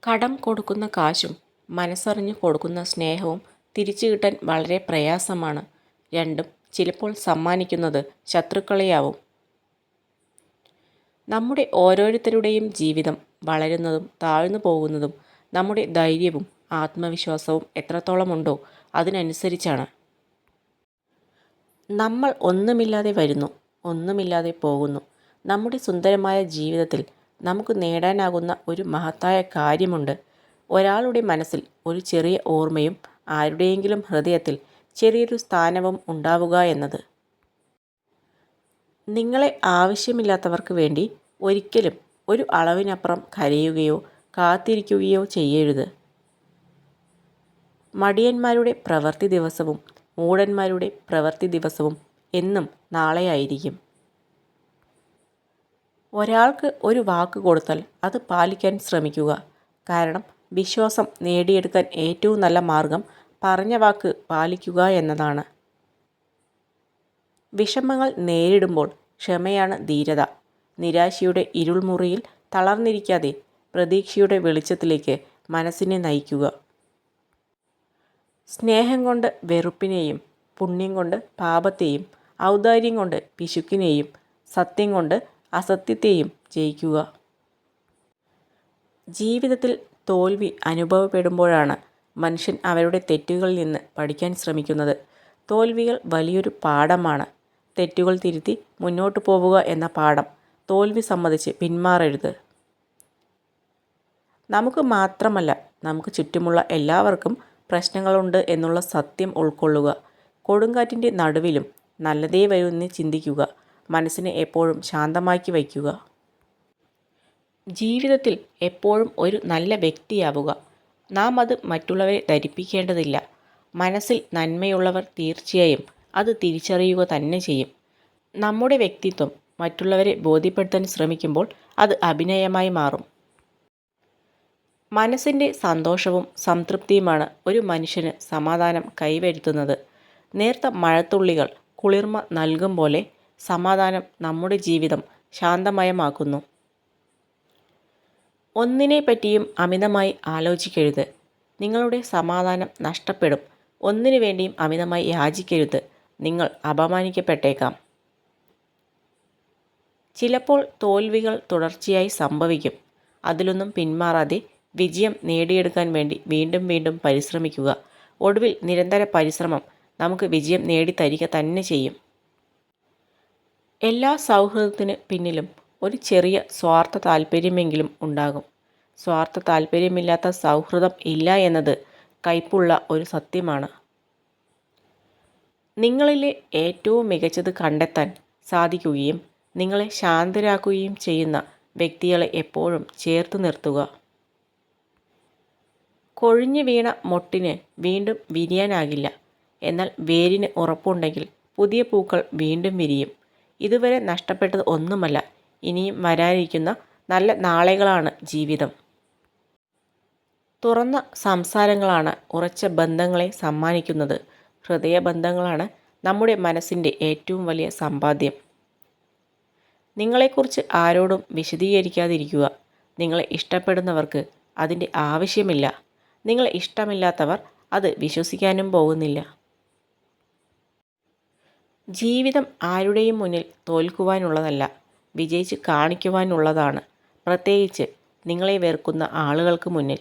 കടം കൊടുക്കുന്ന കാശും മനസ്സറിഞ്ഞ് കൊടുക്കുന്ന സ്നേഹവും തിരിച്ചു കിട്ടാൻ വളരെ പ്രയാസമാണ്. രണ്ടും ചിലപ്പോൾ സമ്മാനിക്കുന്നത് ശത്രുക്കളെയാവും. നമ്മുടെ ഓരോരുത്തരുടെയും ജീവിതം വളരുന്നതും താഴ്ന്നു പോകുന്നതും നമ്മുടെ ധൈര്യവും ആത്മവിശ്വാസവും എത്രത്തോളമുണ്ടോ അതിനനുസരിച്ചാണ്. നമ്മൾ ഒന്നുമില്ലാതെ വരുന്നു, ഒന്നുമില്ലാതെ പോകുന്നു. നമ്മുടെ സുന്ദരമായ ജീവിതത്തിൽ നമുക്ക് നേടാനാകുന്ന ഒരു മഹത്തായ കാര്യമുണ്ട്. ഒരാളുടെ മനസ്സിൽ ഒരു ചെറിയ ഓർമ്മയും ആരുടെയെങ്കിലും ഹൃദയത്തിൽ ചെറിയൊരു സ്ഥാനവും ഉണ്ടാവുക എന്നത്. നിങ്ങളെ ആവശ്യമില്ലാത്തവർക്ക് വേണ്ടി ഒരിക്കലും ഒരു അളവിനപ്പുറം കരയുകയോ കാത്തിരിക്കുകയോ ചെയ്യരുത്. മടിയന്മാരുടെ പ്രവൃത്തി ദിവസവും മൂഢന്മാരുടെ പ്രവൃത്തി ദിവസവും എന്നും നാളെയായിരിക്കും. ഒരാൾക്ക് ഒരു വാക്ക് കൊടുത്താൽ അത് പാലിക്കാൻ ശ്രമിക്കുക. കാരണം വിശ്വാസം നേടിയെടുക്കാൻ ഏറ്റവും നല്ല മാർഗം പറഞ്ഞ വാക്ക് പാലിക്കുക എന്നതാണ്. വിഷമങ്ങൾ നേരിടുമ്പോൾ ക്ഷമയാണ് ധീരത. നിരാശയുടെ ഇരുൾമുറിയിൽ തളർന്നിരിക്കാതെ പ്രതീക്ഷയുടെ വെളിച്ചത്തിലേക്ക് മനസ്സിനെ നയിക്കുക. സ്നേഹം കൊണ്ട് വെറുപ്പിനെയും, പുണ്യം കൊണ്ട് പാപത്തെയും, ഔദാര്യം കൊണ്ട് പിശുക്കിനെയും, സത്യം കൊണ്ട് അസത്യത്തെയും ജയിക്കുക. ജീവിതത്തിൽ തോൽവി അനുഭവപ്പെടുമ്പോഴാണ് മനുഷ്യൻ അവരുടെ തെറ്റുകളിൽ നിന്ന് പഠിക്കാൻ ശ്രമിക്കുന്നത്. തോൽവികൾ വലിയൊരു പാഠമാണ്. തെറ്റുകൾ തിരുത്തി മുന്നോട്ട് പോവുക എന്ന പാഠം തോൽവി സമ്മതിച്ച് പിന്മാറരുത്. നമുക്ക് മാത്രമല്ല, നമുക്ക് ചുറ്റുമുള്ള എല്ലാവർക്കും പ്രശ്നങ്ങളുണ്ട് എന്നുള്ള സത്യം ഉൾക്കൊള്ളുക. കൊടുങ്കാറ്റിൻ്റെ നടുവിലും നല്ലതേ വരൂ എന്ന് ചിന്തിക്കുക. മനസ്സിനെ എപ്പോഴും ശാന്തമാക്കി വയ്ക്കുക. ജീവിതത്തിൽ എപ്പോഴും ഒരു നല്ല വ്യക്തിയാവുക. നാം അത് മറ്റുള്ളവരെ ധരിപ്പിക്കേണ്ടതില്ല. മനസ്സിൽ നന്മയുള്ളവർ തീർച്ചയായും അത് തിരിച്ചറിയുക തന്നെ ചെയ്യും. നമ്മുടെ വ്യക്തിത്വം മറ്റുള്ളവരെ ബോധ്യപ്പെടുത്താൻ ശ്രമിക്കുമ്പോൾ അത് അഭിനയമായി മാറും. മനസ്സിൻ്റെ സന്തോഷവും സംതൃപ്തിയുമാണ് ഒരു മനുഷ്യന് സമാധാനം കൈവരുത്തുന്നത്. നേർത്ത മഴത്തുള്ളികൾ കുളിർമ നൽകും പോലെ സമാധാനം നമ്മുടെ ജീവിതം ശാന്തമയമാക്കുന്നു. ഒന്നിനെപ്പറ്റിയും അമിതമായി ആലോചിക്കരുത്. നിങ്ങളുടെ സമാധാനം നഷ്ടപ്പെടും. ഒന്നിനു വേണ്ടിയും അമിതമായി യാചിക്കരുത്. നിങ്ങൾ അപമാനിക്കപ്പെട്ടേക്കാം. ചിലപ്പോൾ തോൽവികൾ തുടർച്ചയായി സംഭവിക്കും. അതിലൊന്നും പിന്മാറാതെ വിജയം നേടിയെടുക്കാൻ വേണ്ടി വീണ്ടും വീണ്ടും പരിശ്രമിക്കുക. ഒടുവിൽ നിരന്തര പരിശ്രമം നമുക്ക് വിജയം നേടിത്തരിക തന്നെ ചെയ്യും. എല്ലാ സൗഹൃദത്തിന് പിന്നിലും ഒരു ചെറിയ സ്വാർത്ഥ താല്പര്യമെങ്കിലും ഉണ്ടാകും. സ്വാർത്ഥ താല്പര്യമില്ലാത്ത സൗഹൃദം ഇല്ല എന്നത് കയ്പുള്ള ഒരു സത്യമാണ്. നിങ്ങളിലെ ഏറ്റവും മികച്ചത് കണ്ടെത്താൻ സാധിക്കുകയും നിങ്ങളെ ശാന്തരാക്കുകയും ചെയ്യുന്ന വ്യക്തികളെ എപ്പോഴും ചേർത്ത് നിർത്തുക. കൊഴിഞ്ഞു വീണ മൊട്ടിന് വീണ്ടും വിരിയാനാകില്ല. എന്നാൽ വേരിന് ഉറപ്പുണ്ടെങ്കിൽ പുതിയ പൂക്കൾ വീണ്ടും വിരിയും. ഇതുവരെ നഷ്ടപ്പെട്ടത് ഒന്നുമല്ല, ഇനിയും വരാനിരിക്കുന്ന നല്ല നാളുകളാണ് ജീവിതം. തുറന്ന സംസാരങ്ങളാണ് ഉറച്ച ബന്ധങ്ങളെ സമ്മാനിക്കുന്നത്. ഹൃദയബന്ധങ്ങളാണ് നമ്മുടെ മനസ്സിൻ്റെ ഏറ്റവും വലിയ സമ്പാദ്യം. നിങ്ങളെക്കുറിച്ച് ആരോടും വിശദീകരിക്കാതിരിക്കുക. നിങ്ങളെ ഇഷ്ടപ്പെടുന്നവർക്ക് അതിൻ്റെ ആവശ്യമില്ല. നിങ്ങളെ ഇഷ്ടമില്ലാത്തവർ അത് വിശ്വസിക്കാനും പോകുന്നില്ല. ജീവിതം ആരുടെയും മുന്നിൽ തോൽക്കുവാനുള്ളതല്ല, വിജയിച്ച് കാണിക്കുവാനുള്ളതാണ്. പ്രത്യേകിച്ച് നിങ്ങളെ വെറുക്കുന്ന ആളുകൾക്ക് മുന്നിൽ.